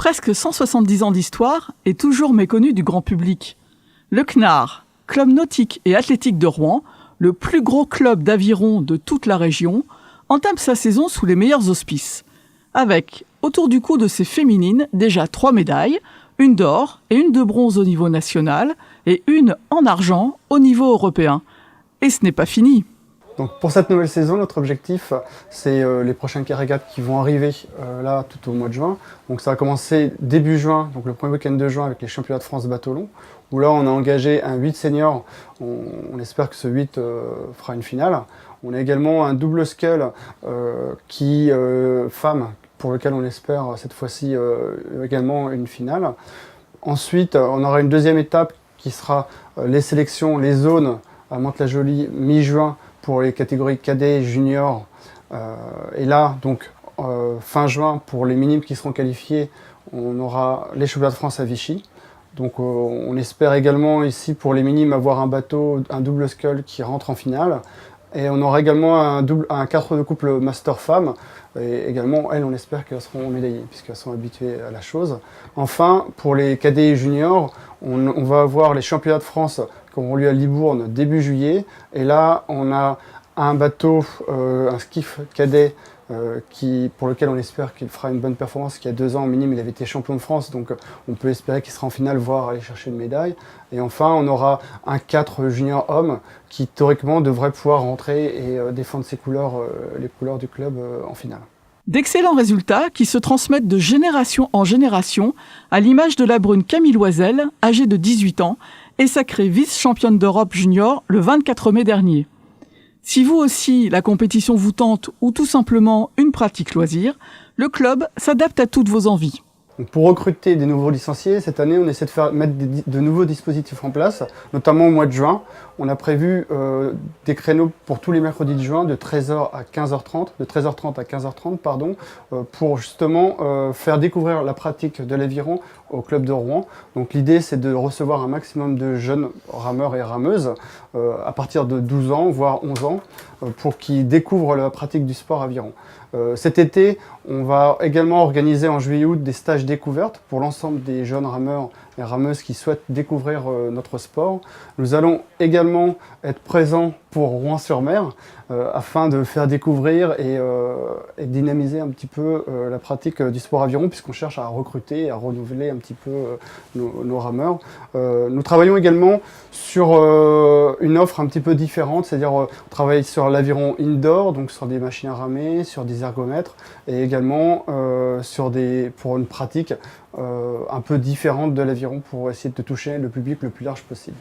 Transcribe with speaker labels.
Speaker 1: presque 170 ans d'histoire et toujours méconnu du grand public. Le CNAR, Club nautique et athlétique de Rouen, le plus gros club d'aviron de toute la région, entame sa saison sous les meilleurs auspices. Avec, autour du cou de ses féminines, déjà 3 médailles, une d'or et une de bronze au niveau national et une en argent au niveau européen. Et ce n'est pas fini.
Speaker 2: Donc pour cette nouvelle saison, notre objectif, c'est les prochaines régates qui vont arriver là tout au mois de juin. Donc ça va commencer début juin, donc le premier week-end de juin avec les championnats de France bateau long, où là on a engagé un 8 senior. On espère que ce 8 fera une finale. On a également un double scull femme, pour lequel on espère cette fois-ci également une finale. Ensuite, on aura une deuxième étape qui sera les sélections, les zones à Mantes-la-Jolie mi-juin, pour les catégories cadets, juniors. Et là, donc, fin juin, pour les minimes qui seront qualifiés, on aura les championnats de France à Vichy. Donc on espère également ici, pour les minimes, avoir un bateau, un double scull qui rentre en finale. Et on aura également un 4 de couple master femme. Et également, elles, on espère qu'elles seront médaillées, puisqu'elles sont habituées à la chose. Enfin, pour les cadets et juniors, on va avoir les championnats de France qui auront lieu à Libourne début juillet. Et là, on a un bateau, un skiff cadet, pour lequel on espère qu'il fera une bonne performance. Il y a 2 ans, au minimum, il avait été champion de France, donc on peut espérer qu'il sera en finale, voire aller chercher une médaille. Et enfin, on aura un 4 junior homme qui, théoriquement, devrait pouvoir rentrer et défendre ses couleurs, les couleurs du club en finale.
Speaker 1: D'excellents résultats qui se transmettent de génération en génération, à l'image de la brune Camille Loisel, âgée de 18 ans, et sacrée vice-championne d'Europe junior le 24 mai dernier. Si vous aussi, la compétition vous tente ou tout simplement une pratique loisir, le club s'adapte à toutes vos envies.
Speaker 2: Donc pour recruter des nouveaux licenciés, cette année, on essaie de mettre de nouveaux dispositifs en place, notamment au mois de juin. On a prévu des créneaux pour tous les mercredis de juin de 13h à 15h30, de 13h30 à 15h30, pardon, pour justement faire découvrir la pratique de l'aviron au club de Rouen. Donc l'idée, c'est de recevoir un maximum de jeunes rameurs et rameuses à partir de 12 ans, voire 11 ans, pour qu'ils découvrent la pratique du sport aviron. Cet été, on va également organiser en juillet-août des stages découvertes pour l'ensemble des jeunes rameurs et rameuses qui souhaitent découvrir notre sport. Nous allons également être présents pour Rouen-sur-Mer afin de faire découvrir et dynamiser un petit peu la pratique du sport aviron, puisqu'on cherche à recruter et à renouveler un petit peu nos rameurs. Nous travaillons également sur une offre un petit peu différente, c'est-à-dire on travaille sur l'aviron indoor, donc sur des machines à ramer, sur des ergomètres, et également pour une pratique un peu différente de l'aviron, pour essayer de toucher le public le plus large possible.